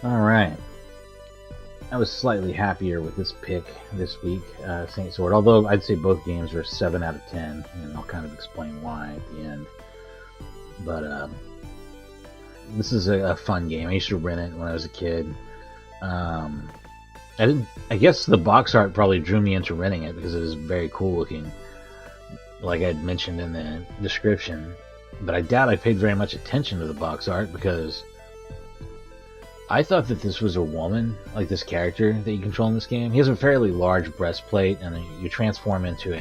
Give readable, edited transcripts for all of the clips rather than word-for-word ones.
All right. I was slightly happier with this pick this week, Saint Sword. Although I'd say both games are 7 out of 10, and I'll kind of explain why at the end. But this is a fun game. I used to rent it when I was a kid. Um, I didn't. I guess the box art probably drew me into renting it because it was very cool looking, like I'd mentioned in the description. But I doubt I paid very much attention to the box art because I thought that this was a woman, like this character that you control in this game. He has a fairly large breastplate, and you transform into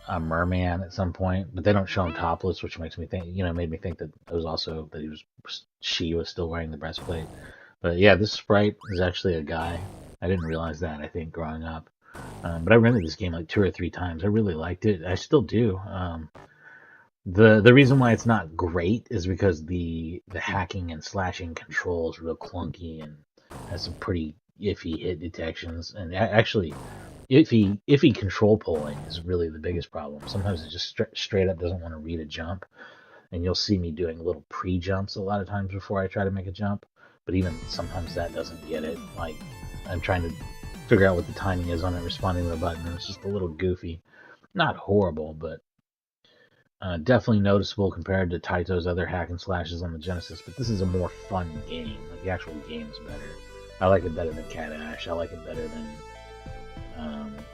a merman at some point, but they don't show him topless, which makes me think, made me think that it was also that she was still wearing the breastplate. But yeah, this sprite is actually a guy. I didn't realize that, I think, growing up. But I rented this game like 2 or 3 times. I really liked it. I still do. The reason why it's not great is because the hacking and slashing control is real clunky and has some pretty iffy hit detections. And actually, iffy control pulling is really the biggest problem. Sometimes it just straight up doesn't want to read a jump, and you'll see me doing little pre-jumps a lot of times before I try to make a jump. But even sometimes that doesn't get it. Like I'm trying to figure out what the timing is on it responding to the button, and it's just a little goofy. Not horrible, but definitely noticeable compared to Taito's other hack and slashes on the Genesis. But this is a more fun game. Like the actual game's better. I like it better than Cat Ash. I like it better than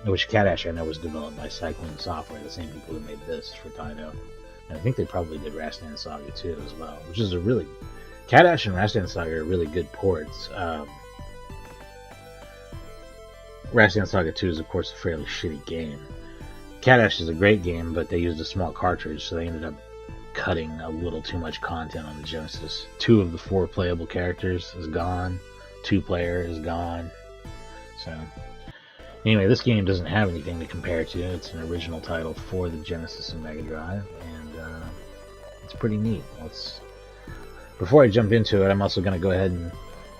which Cat Ash I know was developed by Cycling Software, the same people who made this for Taito. And I think they probably did Rastan Saga 2 as well, which is a really Cat Ash and Rastan Saga are really good ports. Rastan Saga 2 is of course a fairly shitty game. Cat Ash is a great game, but they used a small cartridge, so they ended up cutting a little too much content on the Genesis. 2 of the 4 playable characters is gone. 2-player is gone. So, anyway, this game doesn't have anything to compare to. It's an original title for the Genesis and Mega Drive, and it's pretty neat. Before I jump into it, I'm also going to go ahead and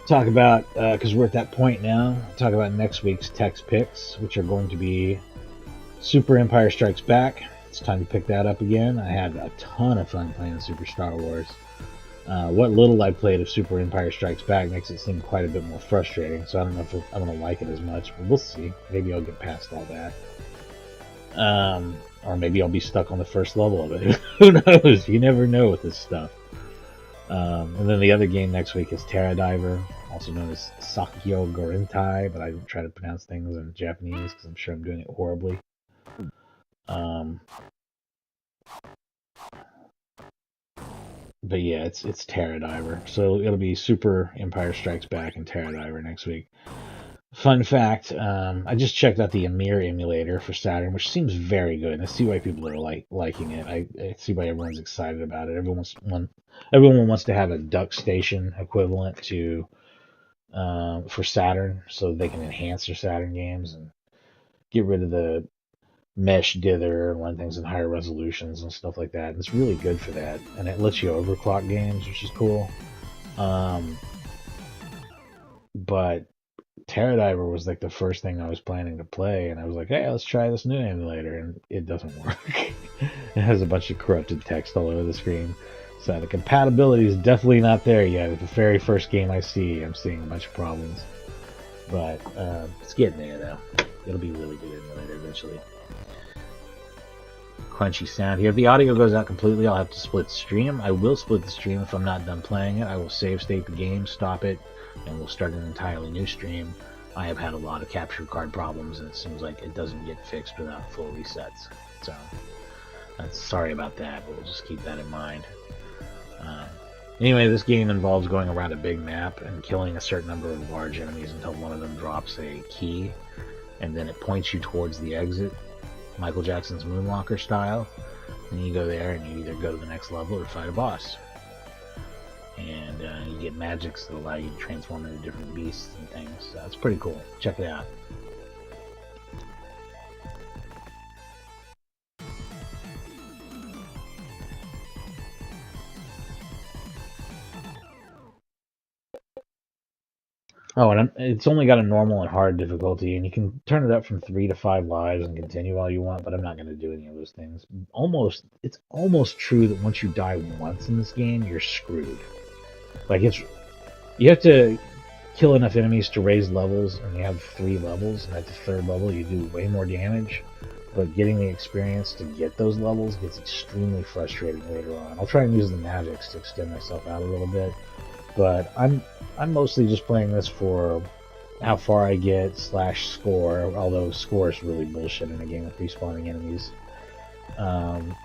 talk about, because we're at that point now, talk about next week's text picks, which are going to be Super Empire Strikes Back. It's time to pick that up again. I had a ton of fun playing Super Star Wars. What little I played of Super Empire Strikes Back makes it seem quite a bit more frustrating, so I don't know if I'm going to like it as much, but we'll see. Maybe I'll get past all that. Or maybe I'll be stuck on the first level of it. Who knows? You never know with this stuff. And then the other game next week is Terra Diver, also known as Sakyo Gorentai, but I don't try to pronounce things in Japanese because I'm sure I'm doing it horribly. But yeah, it's Terra Diver. So it'll be Super Empire Strikes Back and Terra Diver next week. Fun fact, I just checked out the Amir emulator for Saturn, which seems very good. I see why people are liking it. I see why everyone's excited about it. Everyone wants to have a Duck Station equivalent to for Saturn, so they can enhance their Saturn games and get rid of the mesh dither and run things in higher resolutions and stuff like that. And it's really good for that, and it lets you overclock games, which is cool. But Terra Diver was like the first thing I was planning to play, and I was like, hey, let's try this new emulator, and it doesn't work. It has a bunch of corrupted text all over the screen. So the compatibility is definitely not there yet. At the very first game I see, I'm seeing a bunch of problems. But it's getting there, though. It'll be really good emulator eventually. Crunchy sound here. If the audio goes out completely, I'll have to split the stream. I will split the stream if I'm not done playing it. I will save state the game, stop it, and we'll start an entirely new stream. I have had a lot of capture card problems, and it seems like it doesn't get fixed without full resets. So, sorry about that, but we'll just keep that in mind. Anyway, this game involves going around a big map and killing a certain number of large enemies until one of them drops a key, and then it points you towards the exit, Michael Jackson's Moonwalker style, and you go there and you either go to the next level or fight a boss. And you get magics that allow you to transform into different beasts and things. So it's pretty cool. Check it out. Oh, and it's only got a normal and hard difficulty, and you can turn it up from 3 to 5 lives and continue all you want, but I'm not going to do any of those things. It's almost true that once you die once in this game, you're screwed. Like, You have to kill enough enemies to raise levels, and you have 3 levels, and at the 3rd level you do way more damage. But getting the experience to get those levels gets extremely frustrating later on. I'll try and use the magics to extend myself out a little bit, but I'm mostly just playing this for how far I get slash score. Although score is really bullshit in a game with respawning enemies. Um,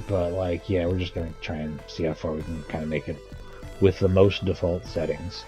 but like, yeah, we're just gonna try and see how far we can kind of make it with the most default settings.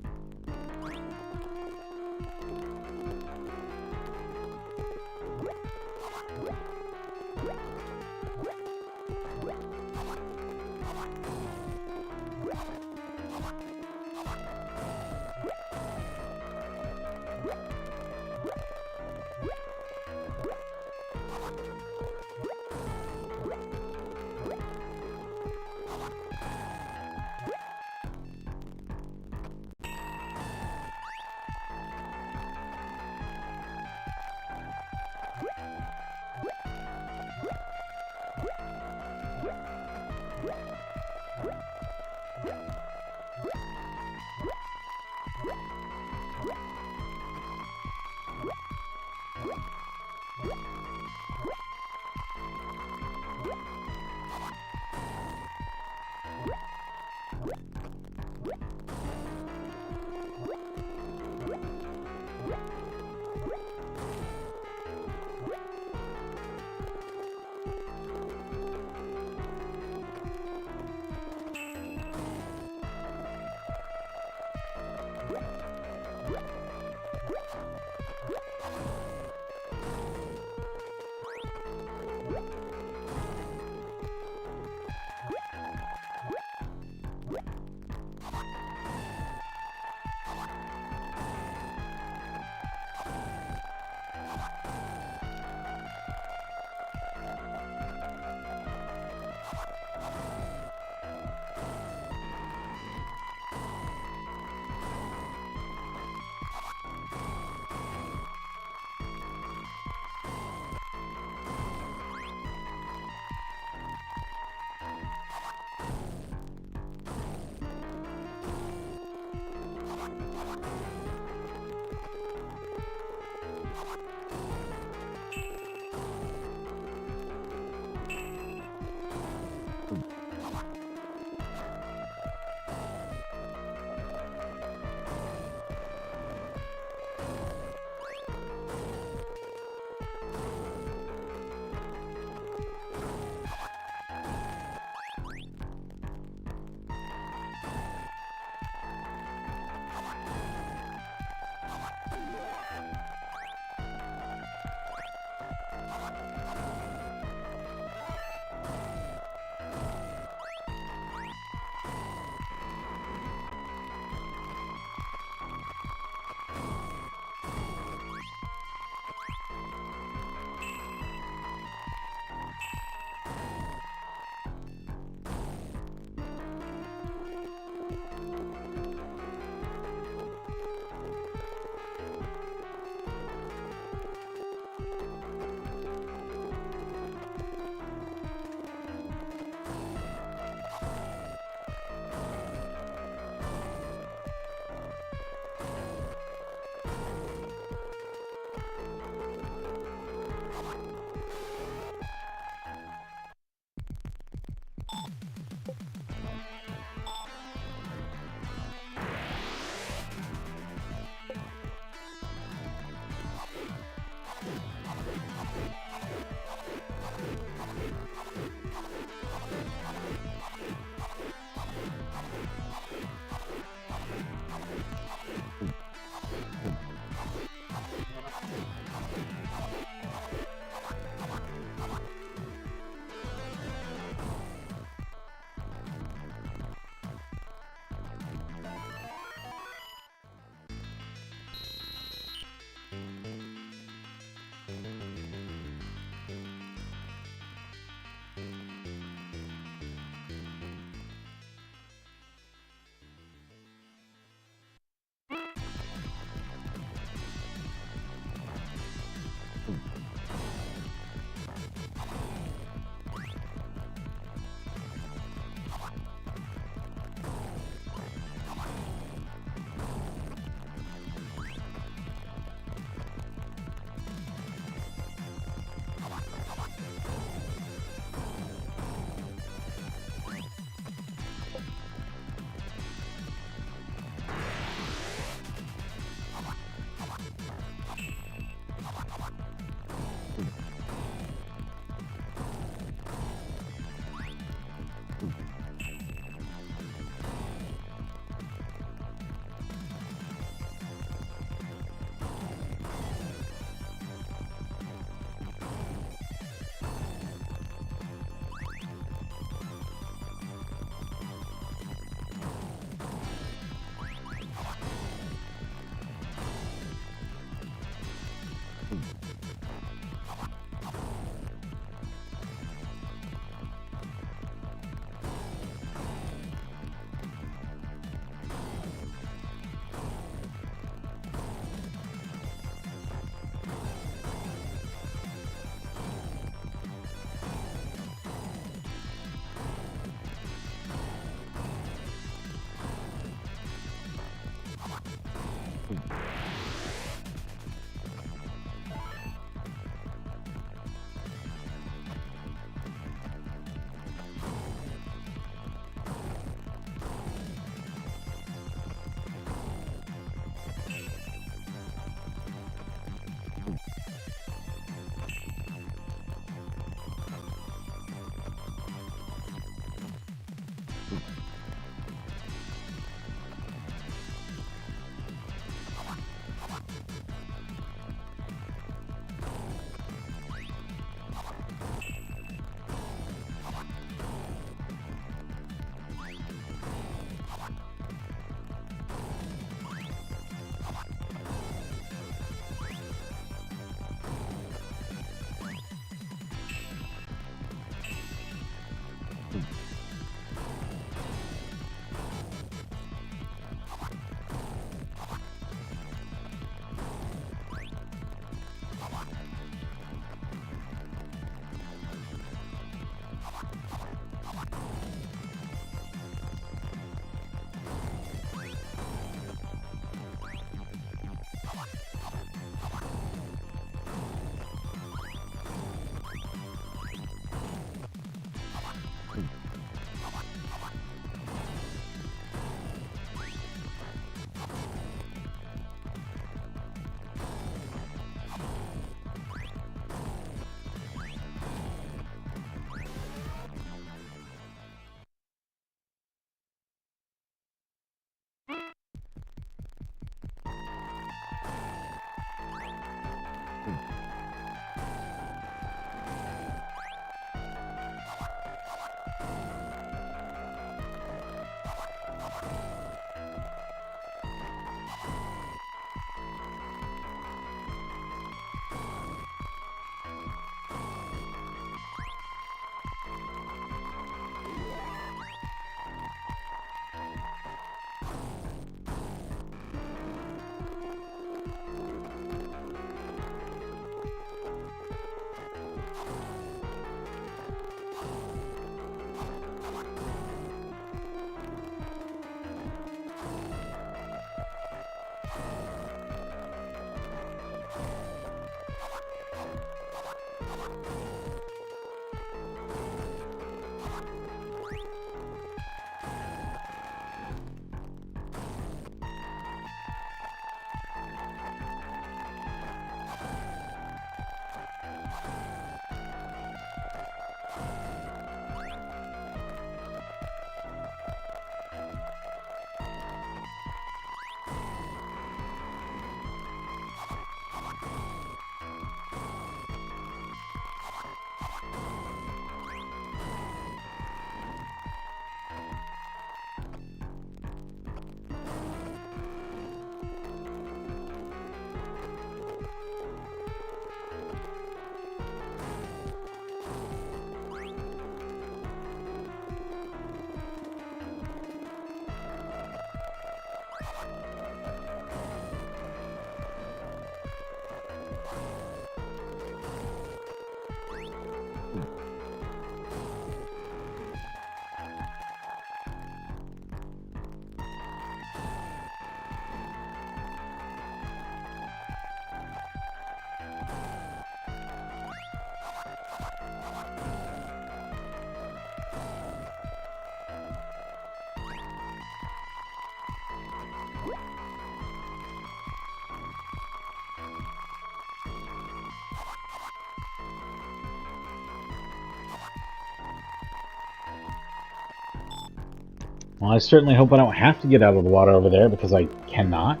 Well, I certainly hope I don't have to get out of the water over there because I cannot.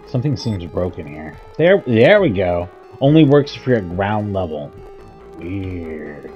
Something seems broken here. There we go. Only works if you're at ground level. Weird.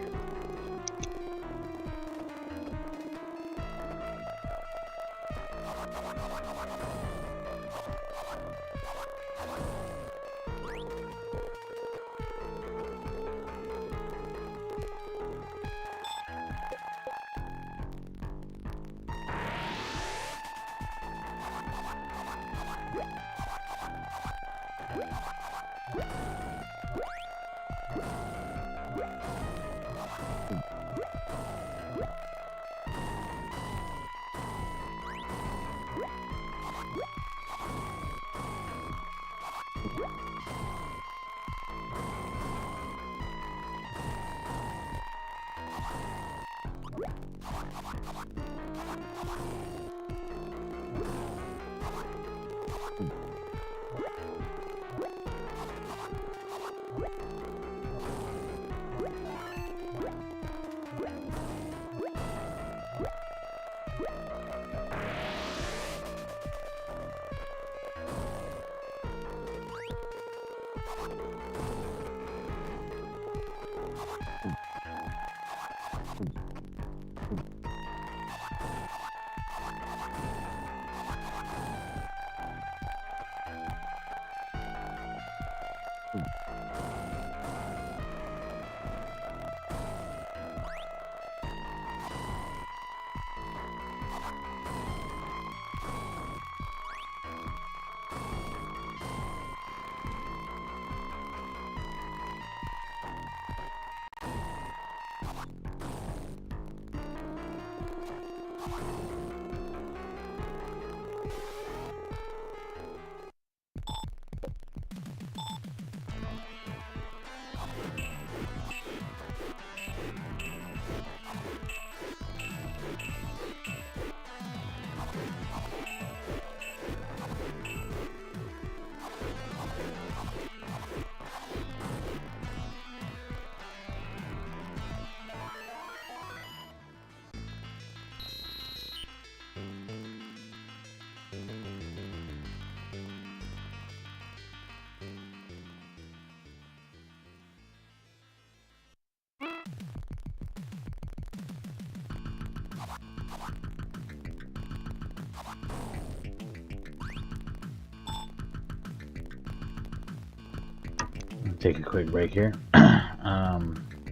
Take a quick break here.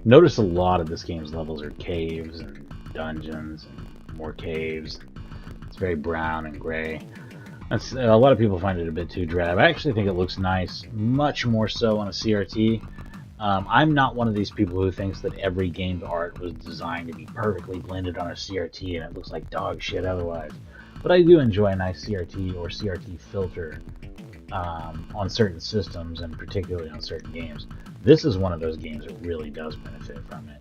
Notice a lot of this game's levels are caves and dungeons and more caves. It's very brown and gray. A lot of people find it a bit too drab. I actually think it looks nice, much more so on a CRT. I'm not one of these people who thinks that every game's art was designed to be perfectly blended on a CRT and it looks like dog shit otherwise. But I do enjoy a nice CRT or CRT filter on certain systems and particularly on certain games. This is one of those games that really does benefit from it.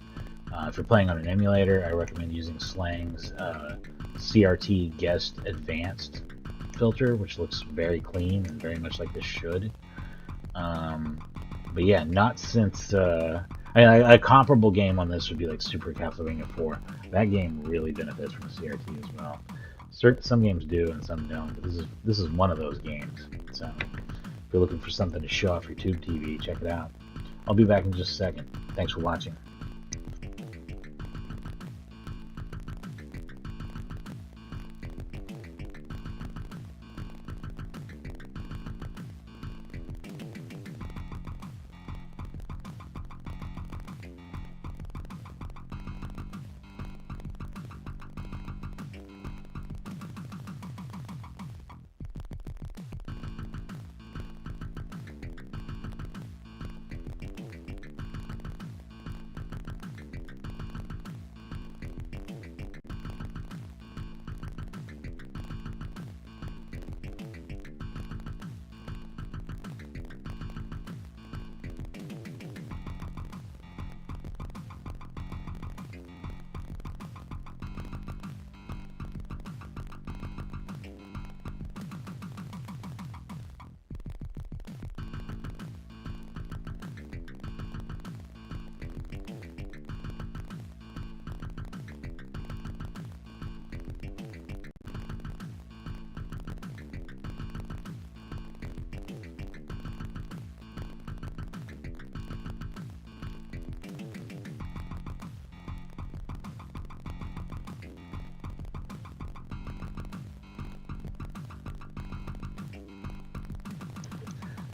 If you're playing on an emulator, I recommend using Slang's CRT Guest Advanced filter, which looks very clean and very much like this should. But yeah, not since a comparable game on this would be like Super Castlevania 4. That game really benefits from a CRT as well. Some games do and some don't, but this is one of those games. So if you're looking for something to show off your tube TV, check it out. I'll be back in just a second. Thanks for watching.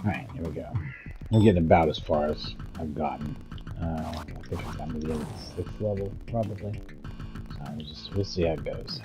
Alright, here we go. We're getting about as far as I've gotten. I think I've gotten to the 6th level, probably. So we'll see how it goes.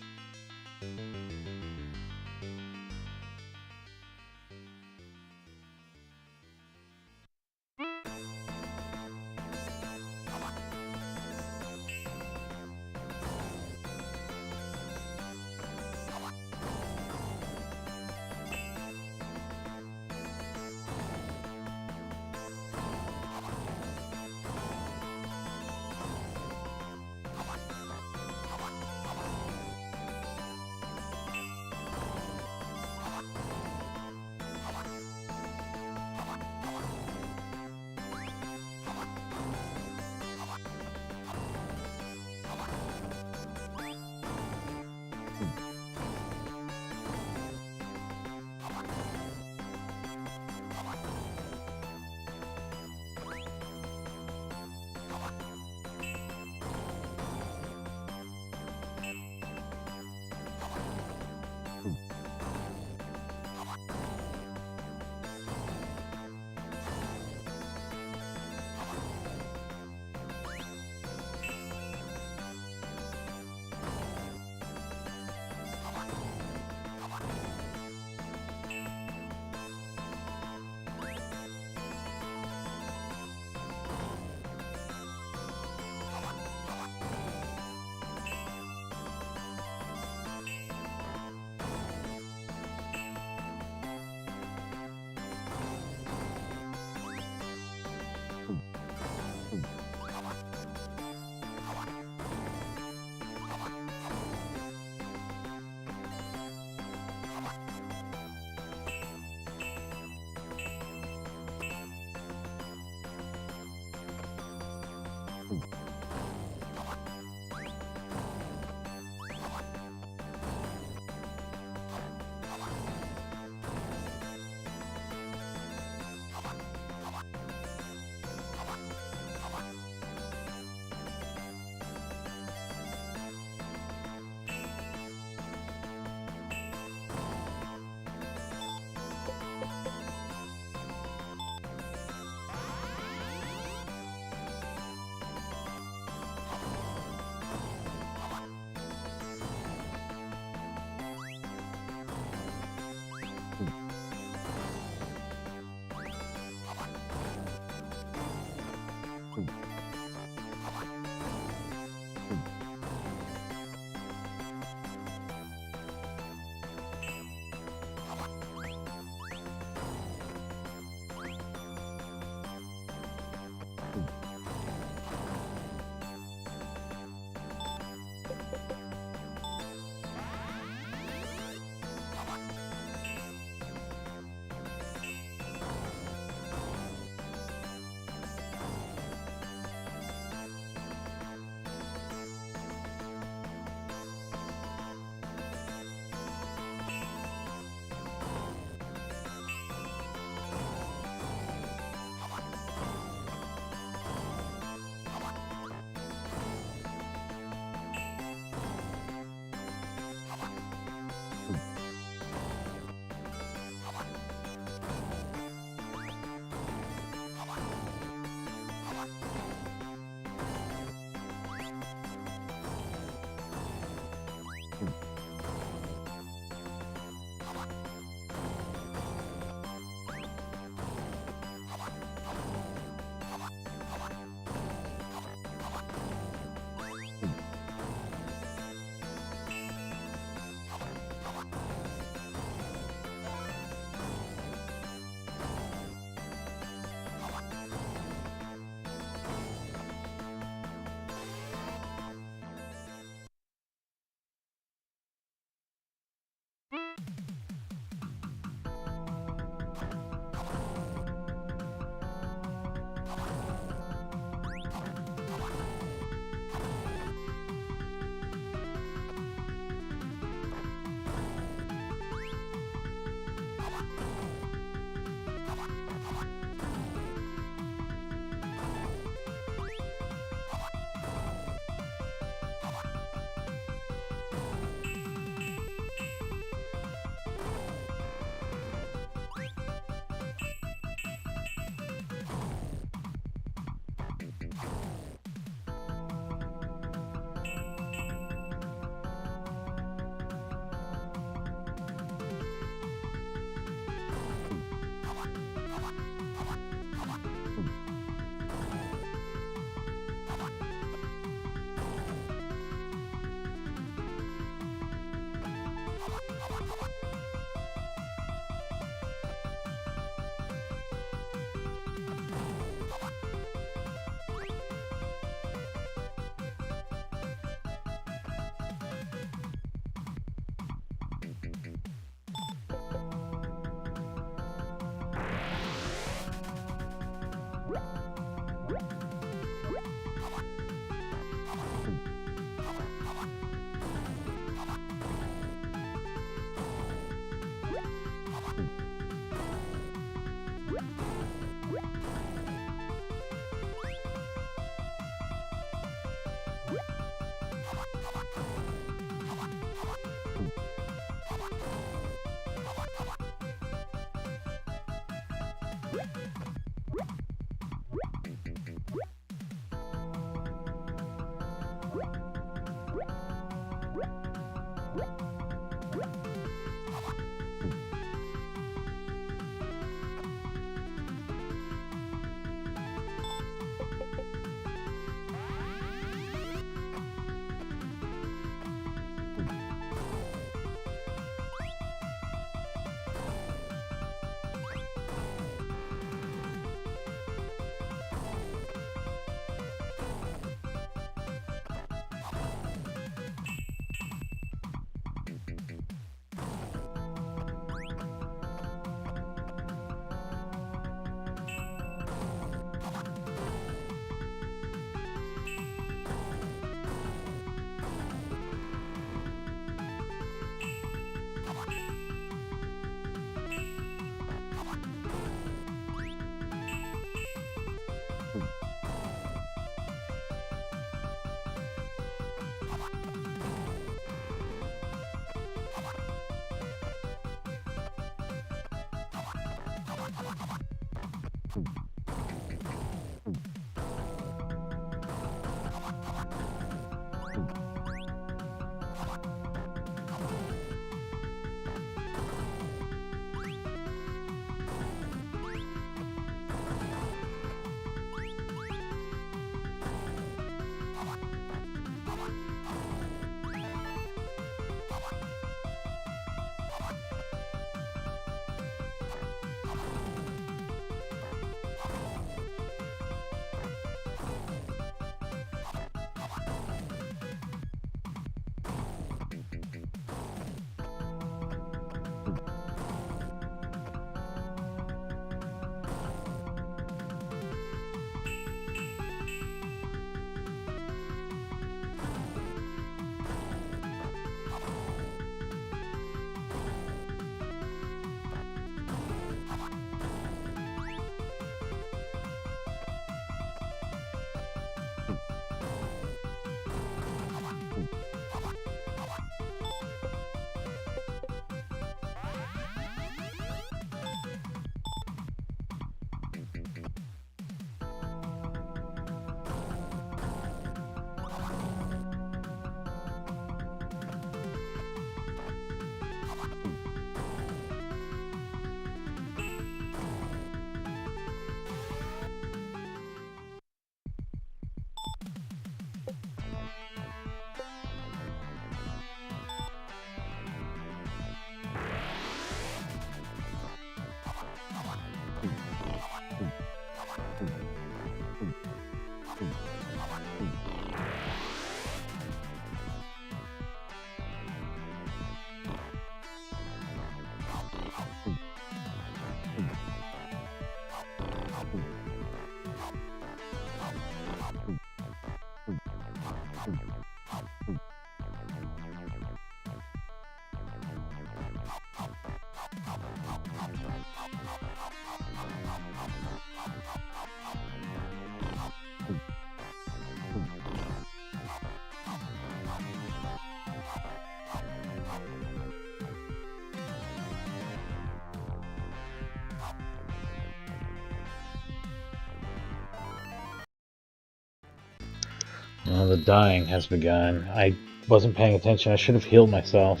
Well, the dying has begun. I wasn't paying attention. I should have healed myself.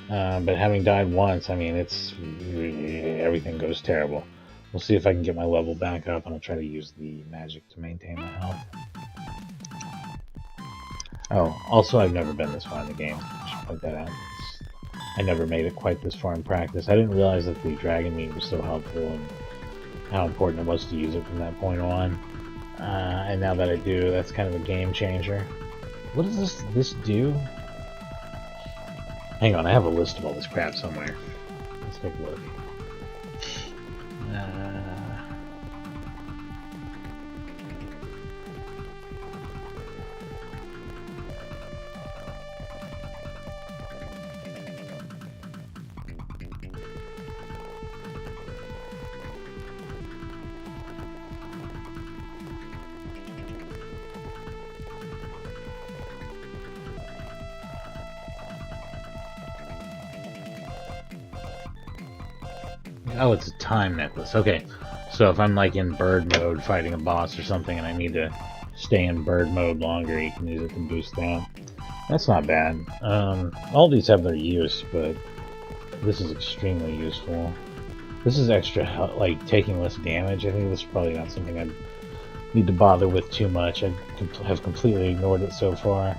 But having died once, I mean, everything goes terrible. We'll see if I can get my level back up, and I'll try to use the magic to maintain my health. Oh, also, I've never been this far in the game. I should point that out. I never made it quite this far in practice. I didn't realize that the dragon meat was so helpful and how important it was to use it from that point on. And now that I do, that's kind of a game changer. What does this do? Hang on, I have a list of all this crap somewhere. Let's take a look. Oh, it's a time necklace. Okay, so if I'm like in bird mode fighting a boss or something and I need to stay in bird mode longer, you can use it to boost that. That's not bad. All these have their use, but this is extremely useful. This is extra, like, taking less damage. I think this is probably not something I'd need to bother with too much. I have completely ignored it so far.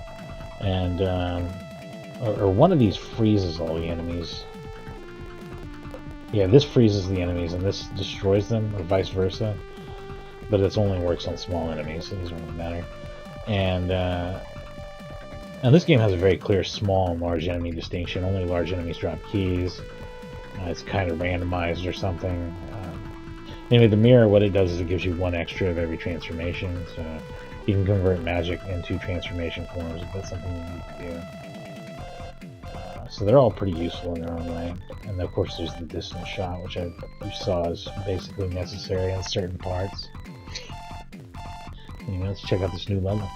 And, or one of these freezes all the enemies. Yeah, this freezes the enemies and this destroys them, or vice versa. But it only works on small enemies, so it doesn't really matter. And this game has a very clear small and large enemy distinction. Only large enemies drop keys. It's kind of randomized or something. Anyway, the mirror, what it does is it gives you one extra of every transformation. So you can convert magic into transformation forms if that's something you need to do. So they're all pretty useful in their own way. And of course there's the distance shot, which you saw is basically necessary on certain parts. Anyway, let's check out this new level.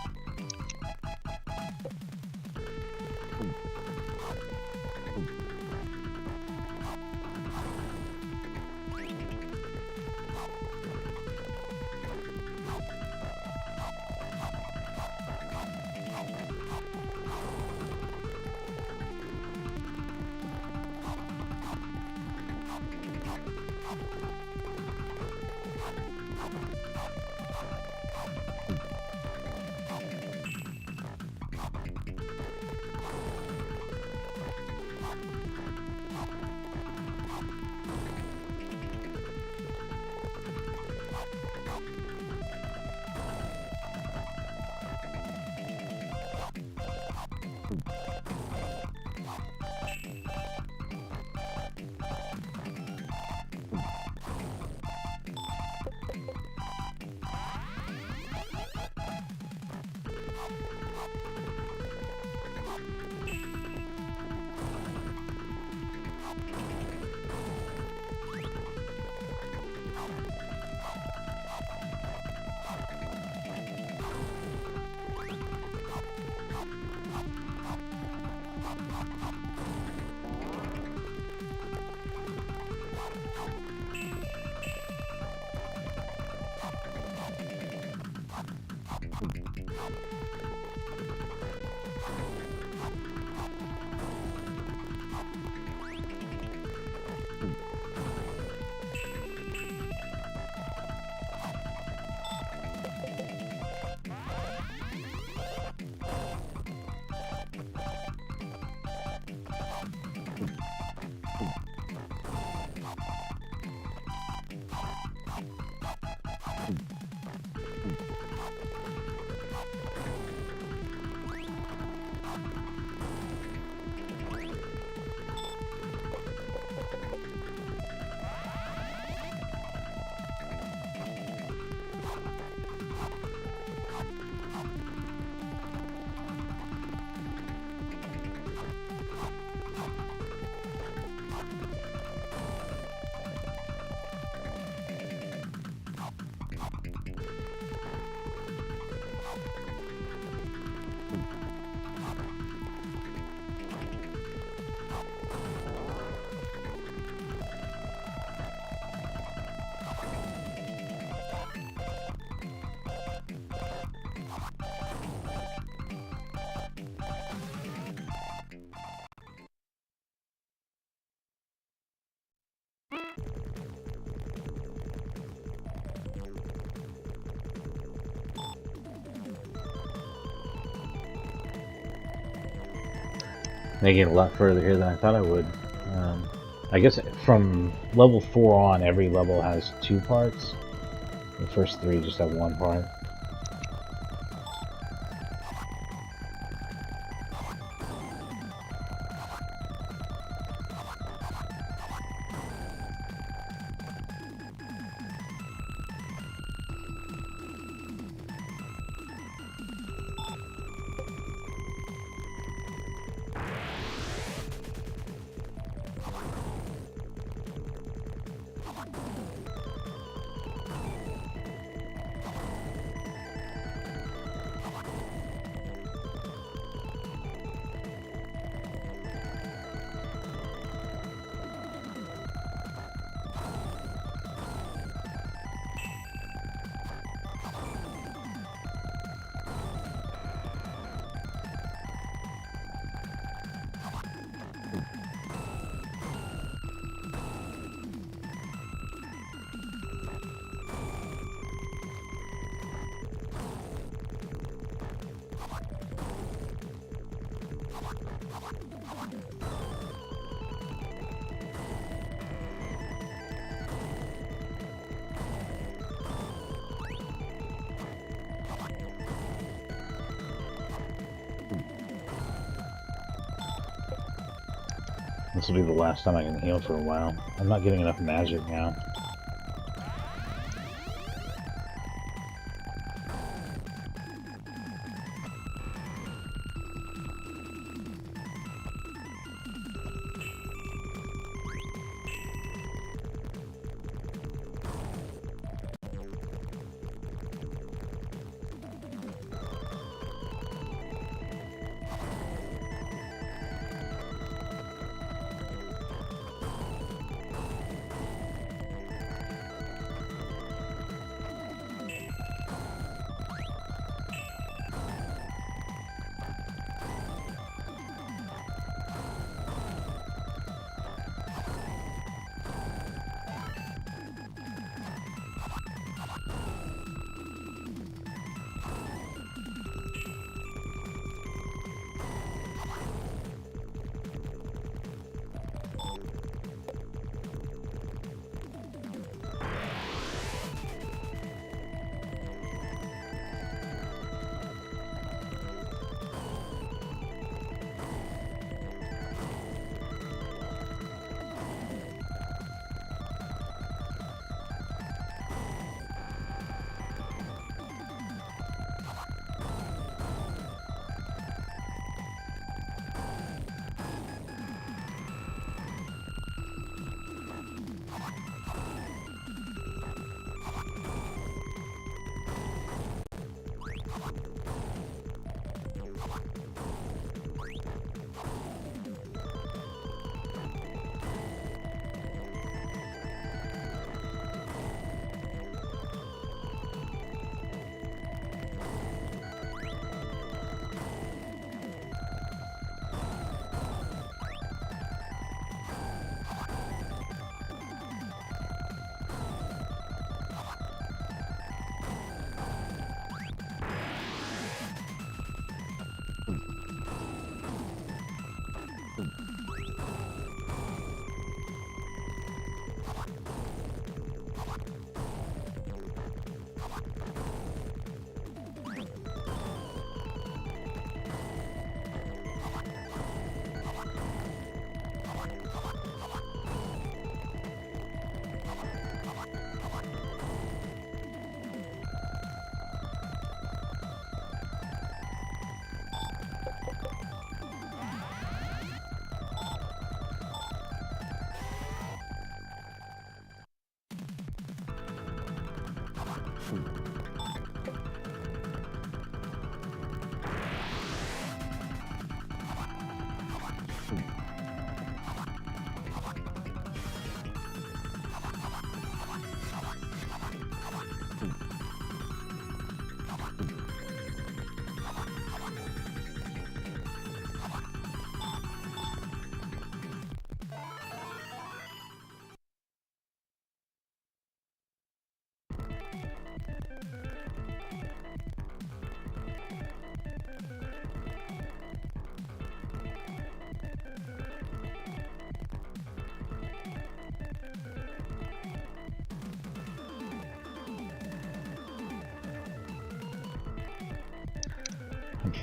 making it a lot further here than I thought I would. I guess from level 4 on, every level has 2 parts. The first 3 just have 1 part. This will be the last time I can heal for a while. I'm not getting enough magic now.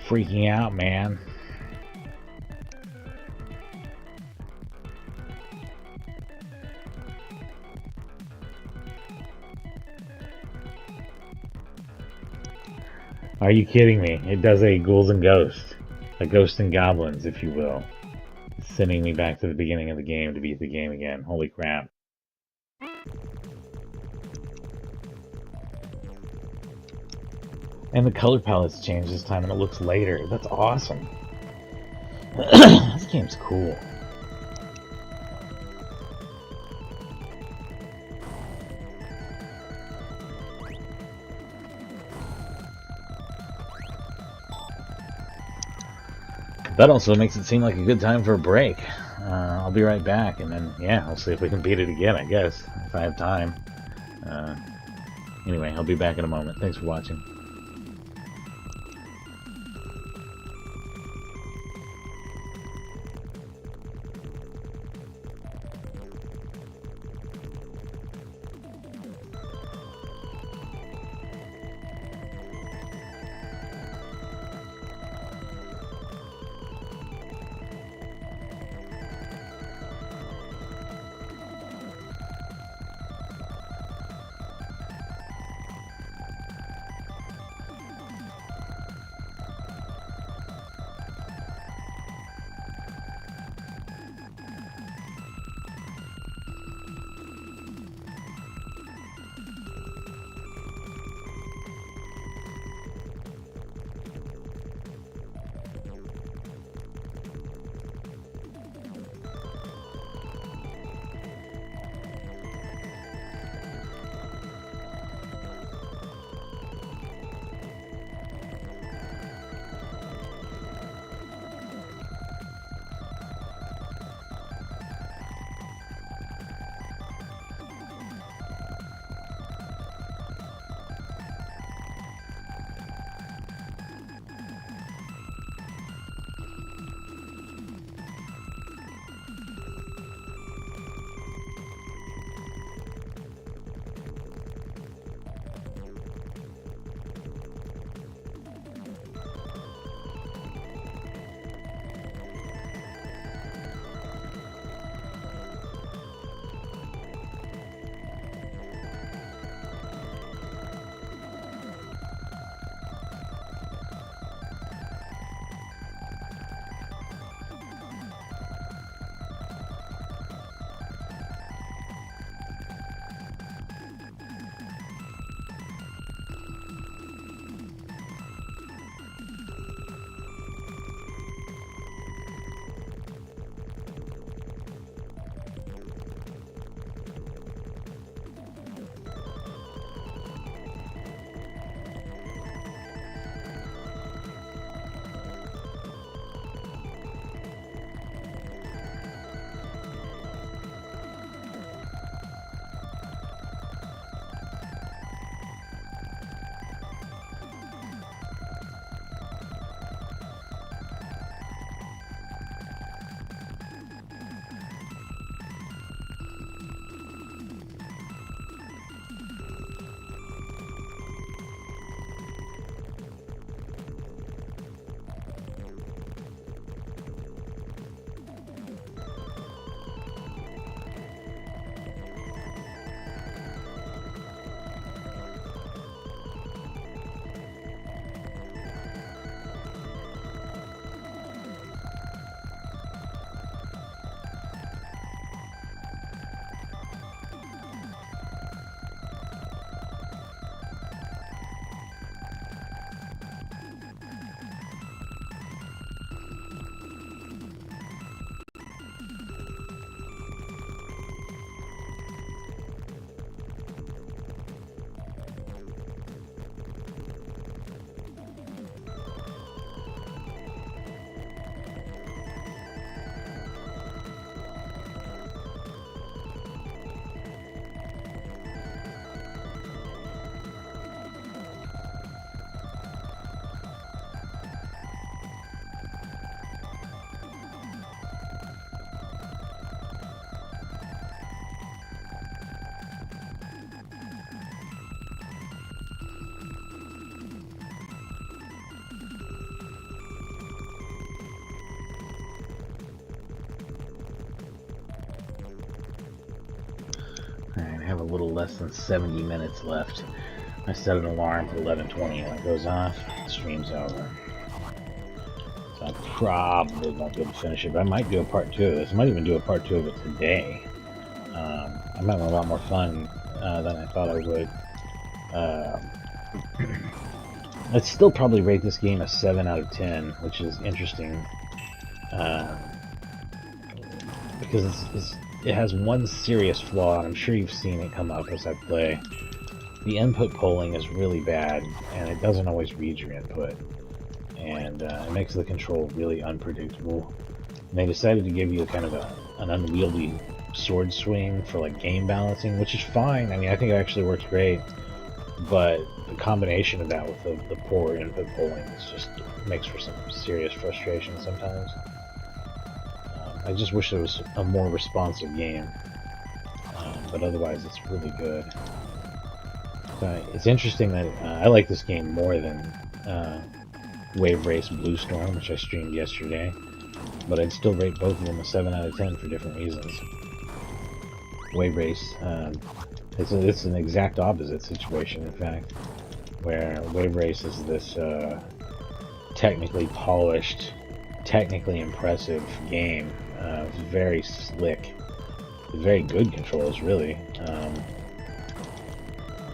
freaking out, man. Are you kidding me? It does a ghouls and ghosts. A ghost and goblins, if you will. Sending me back to the beginning of the game to beat the game again. Holy crap. And the color palette's changed this time and it looks later. That's awesome. This game's cool. That also makes it seem like a good time for a break. I'll be right back, and then, yeah, I'll see if we can beat it again, I guess, if I have time. Anyway, I'll be back in a moment. Thanks for watching. have a little less than 70 minutes left. I set an alarm for 11:20, and it goes off, the stream's over. So I probably won't be able to finish it, but I might do a part 2 of this. I might even do a part 2 of it today. I'm having a lot more fun than I thought I would. I'd still probably rate this game a 7 out of 10, which is interesting. Because it has one serious flaw, and I'm sure you've seen it come up as I play. The input polling is really bad, and it doesn't always read your input. And it makes the control really unpredictable. And they decided to give you kind of an unwieldy sword swing for like game balancing, which is fine. I mean, I think it actually works great. But the combination of that with the poor input polling is just makes for some serious frustration sometimes. I just wish it was a more responsive game, but otherwise it's really good. It's interesting that I like this game more than Wave Race Blue Storm, which I streamed yesterday, but I'd still rate both of them a 7 out of 10 for different reasons. Wave Race, it's an exact opposite situation, in fact, where Wave Race is this technically polished, technically impressive game. It's very slick, very good controls, really,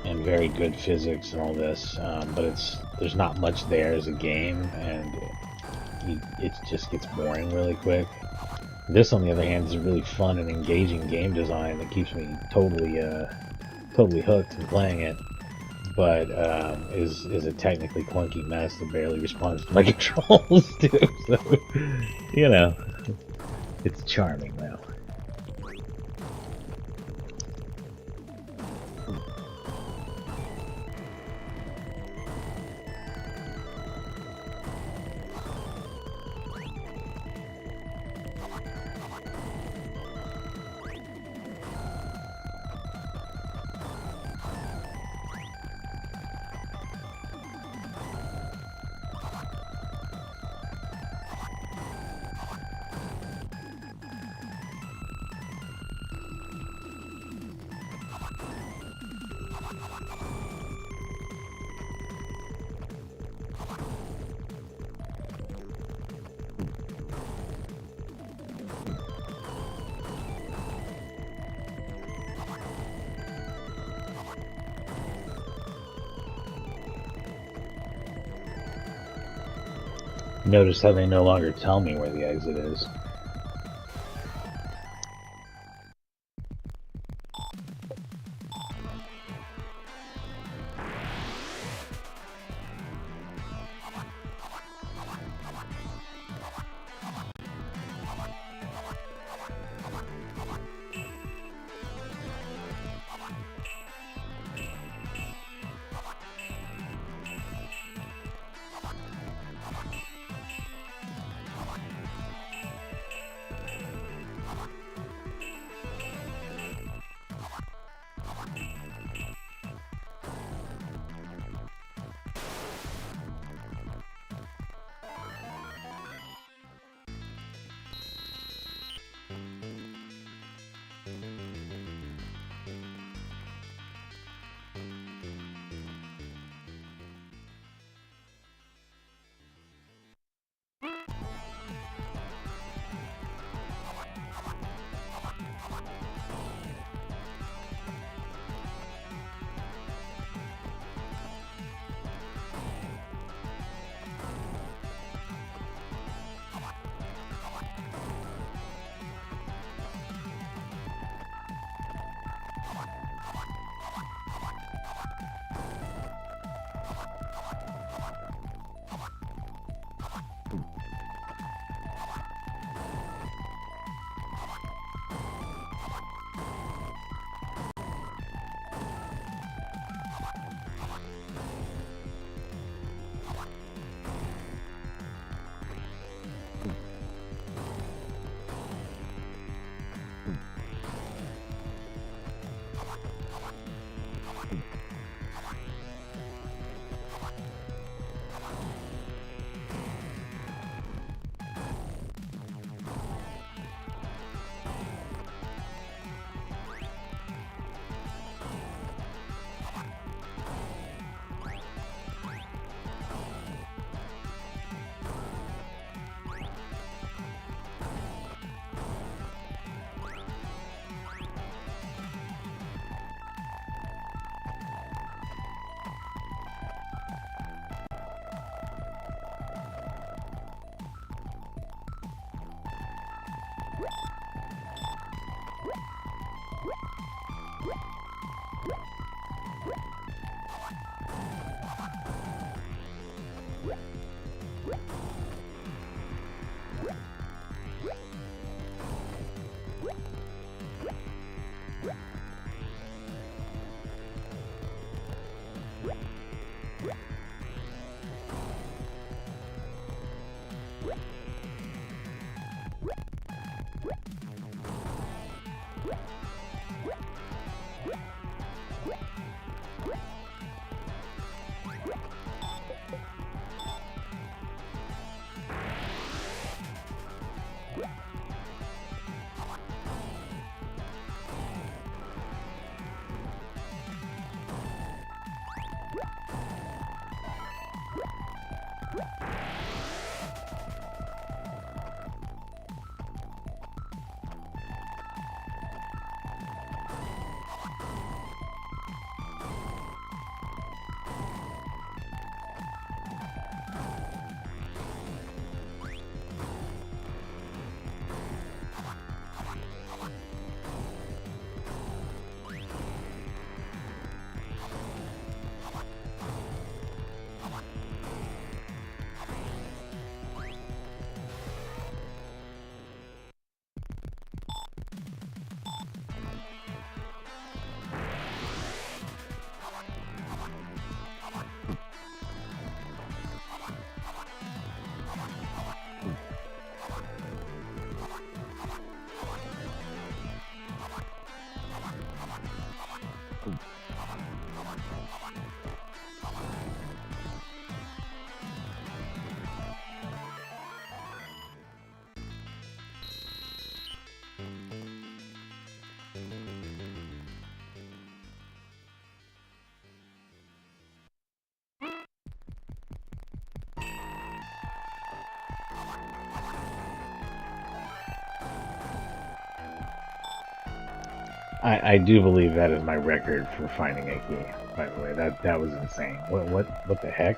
and very good physics and all this. But there's not much there as a game, and it just gets boring really quick. This, on the other hand, is a really fun and engaging game design that keeps me totally hooked and playing it. But is a technically clunky mess that barely responds to my controls too. So, you know, it's charming though. Notice how they no longer tell me where the exit is. I do believe that is my record for finding a key. By the way, that was insane. What the heck?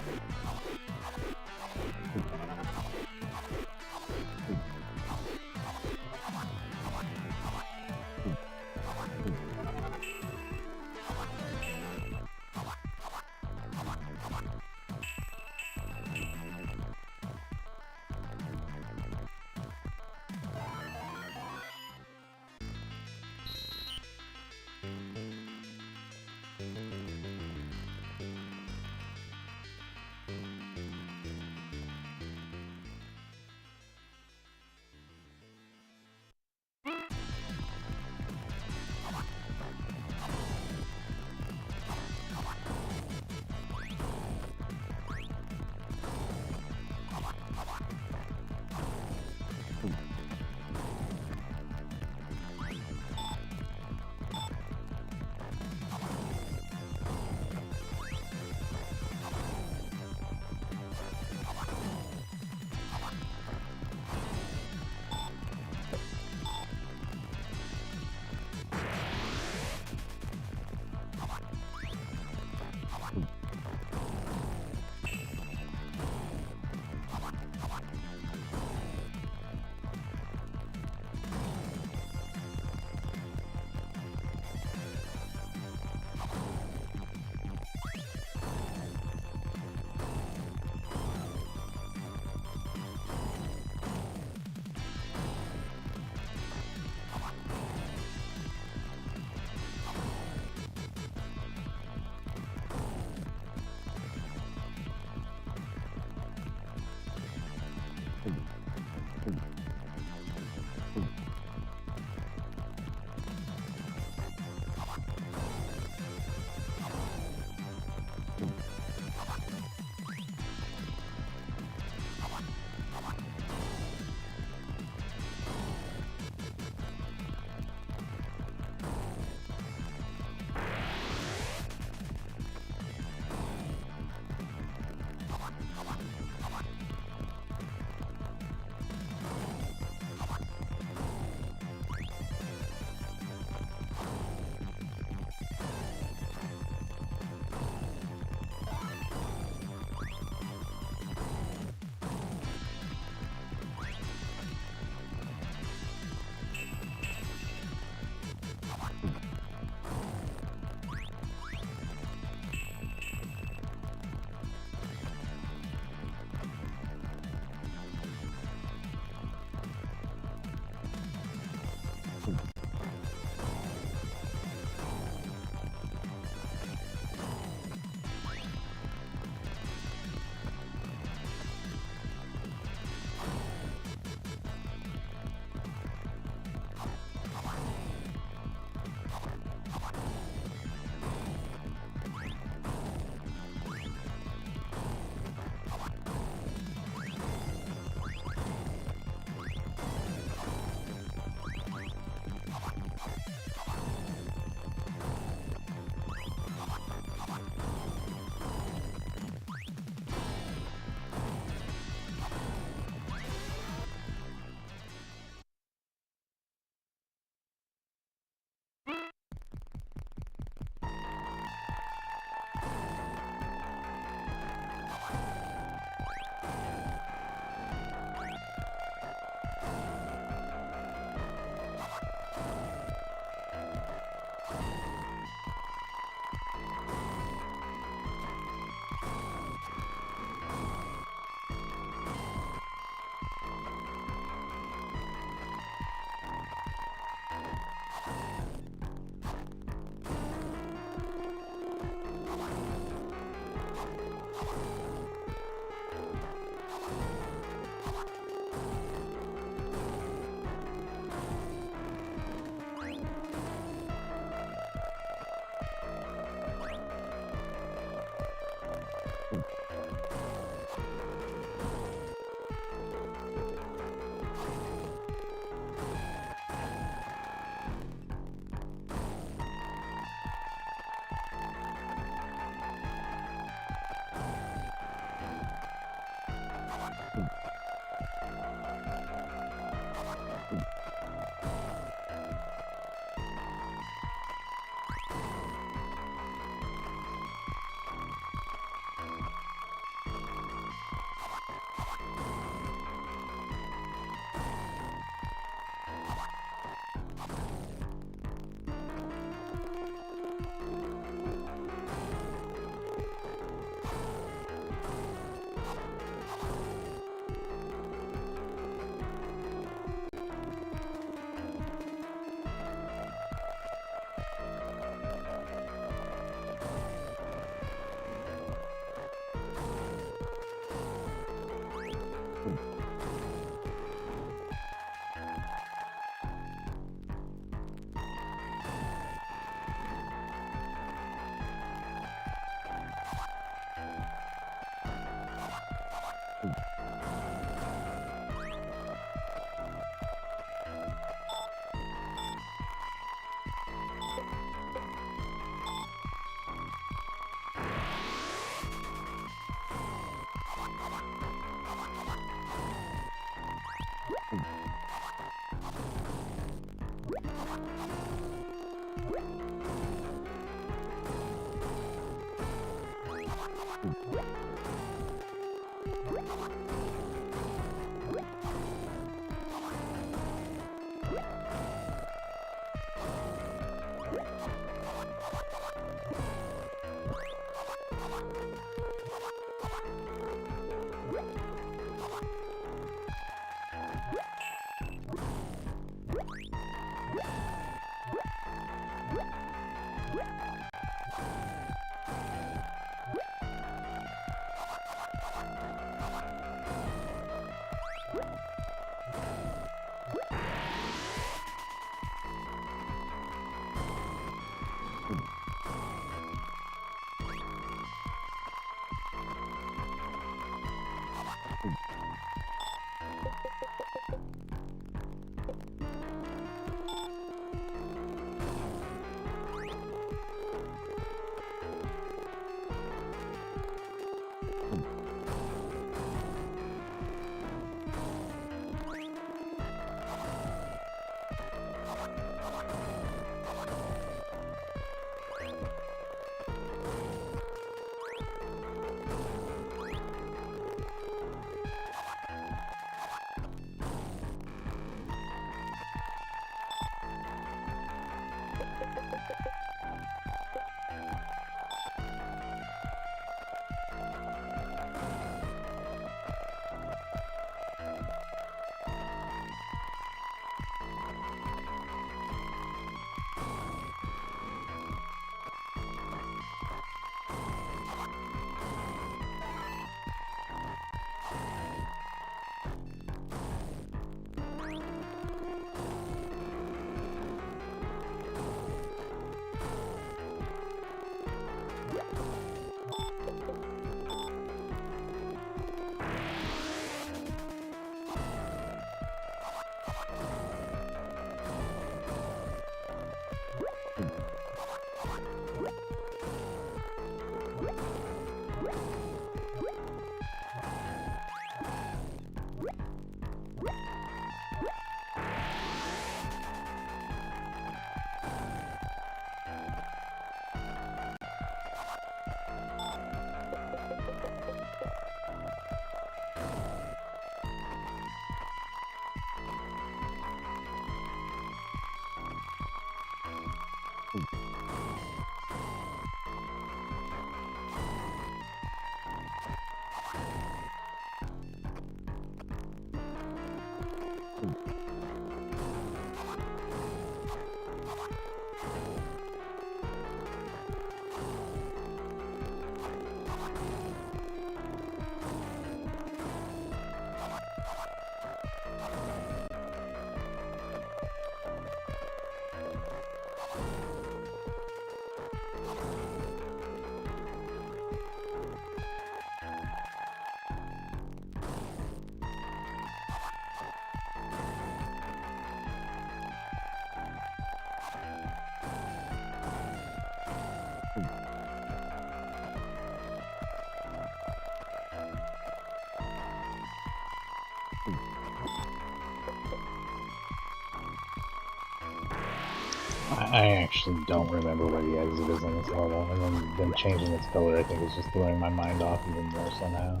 I actually don't remember where the exit is on this level, and then them changing its color I think is just throwing my mind off even more somehow.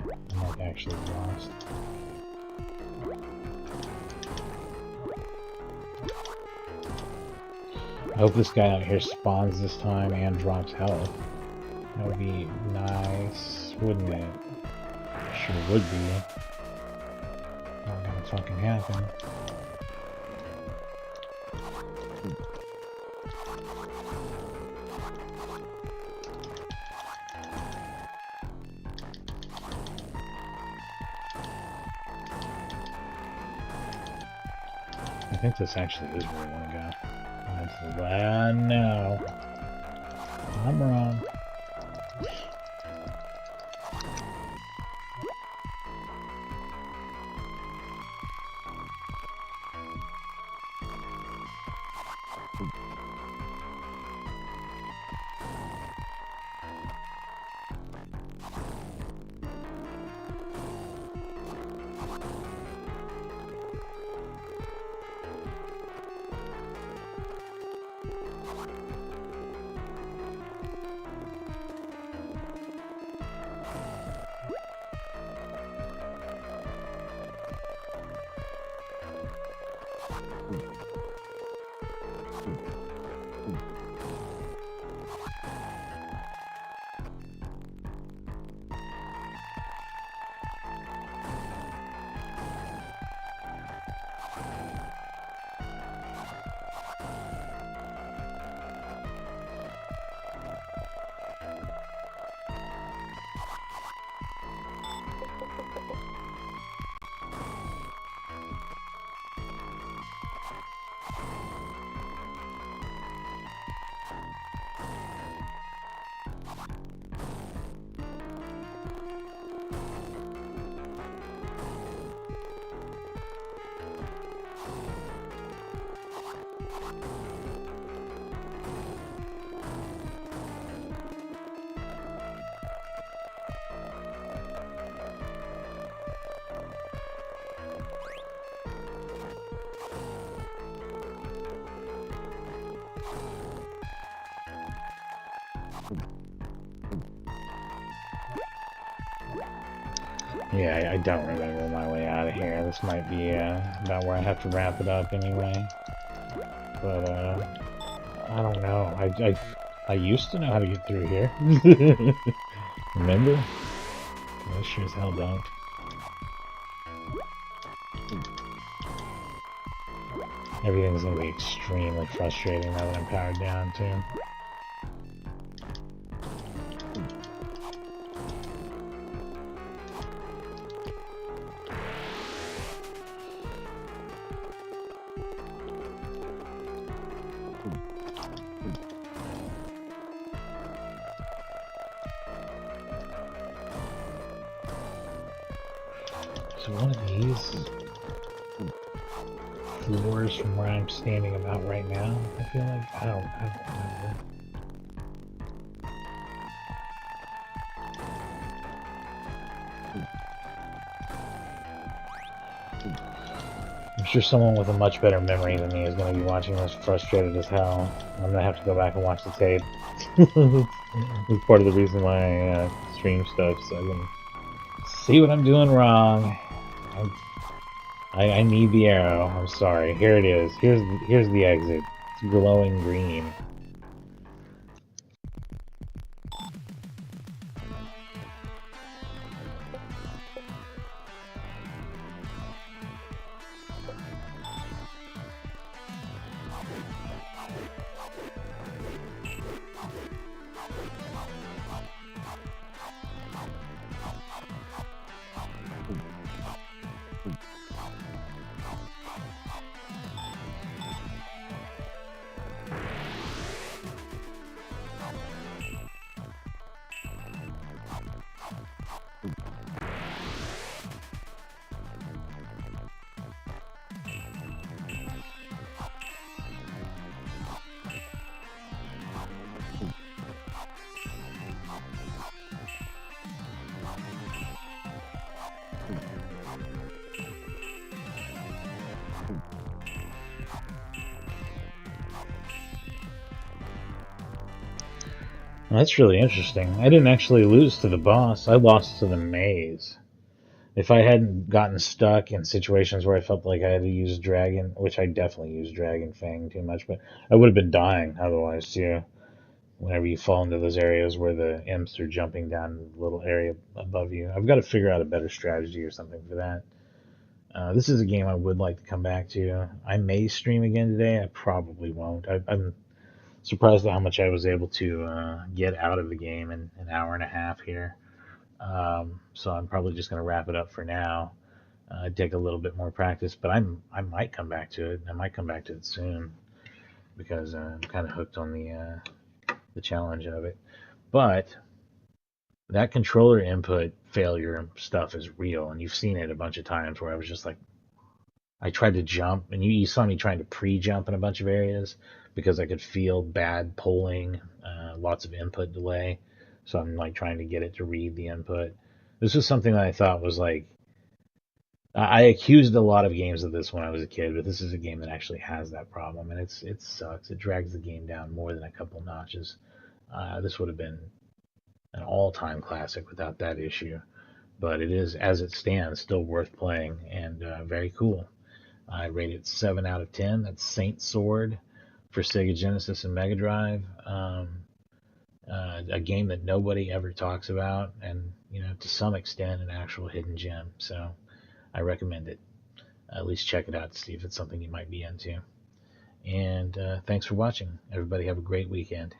I'm like actually lost. I hope this guy out here spawns this time and drops health. That would be nice, wouldn't it? Sure would be. Not gonna fucking happen. I think this actually is where I want to go. No. I'm wrong. Yeah, I don't remember my way out of here. This might be about where I have to wrap it up anyway. But I don't know. I used to know how to get through here. Remember? I sure as hell don't. Everything's gonna be extremely frustrating now that I'm powered down too. So one of these floors from where I'm standing about right now, I feel like I don't remember. I'm sure someone with a much better memory than me is going to be watching this frustrated as hell. I'm going to have to go back and watch the tape. It's part of the reason why I stream stuff, so I can see what I'm doing wrong. I need the arrow. I'm sorry. Here it is. Here's the exit. It's glowing green. Well, that's really interesting. I didn't actually lose to the boss. I lost to the maze. If I hadn't gotten stuck in situations where I felt like I had to use Dragon, which I definitely use Dragon Fang too much, but I would have been dying otherwise too. Whenever you fall into those areas where the imps are jumping down the little area above you, I've got to figure out a better strategy or something for that. This is a game I would like to come back to. I may stream again today. I probably won't. I'm surprised at how much I was able to get out of the game in an hour and a half here. So I'm probably just going to wrap it up for now. Take a little bit more practice, but I might come back to it. I might come back to it soon because I'm kind of hooked on the challenge of it. But that controller input failure stuff is real, and you've seen it a bunch of times where I was just like, I tried to jump, and you saw me trying to pre-jump in a bunch of areas because I could feel bad polling, lots of input delay. So I'm like trying to get it to read the input. This was something that I thought was like, I accused a lot of games of this when I was a kid, but this is a game that actually has that problem, and it sucks. It drags the game down more than a couple notches. This would have been an all-time classic without that issue, but it is, as it stands, still worth playing and very cool. I rate it 7 out of 10. That's Saint Sword for Sega Genesis and Mega Drive. A game that nobody ever talks about, and to some extent, an actual hidden gem. So I recommend it. At least check it out to see if it's something you might be into. And thanks for watching. Everybody have a great weekend.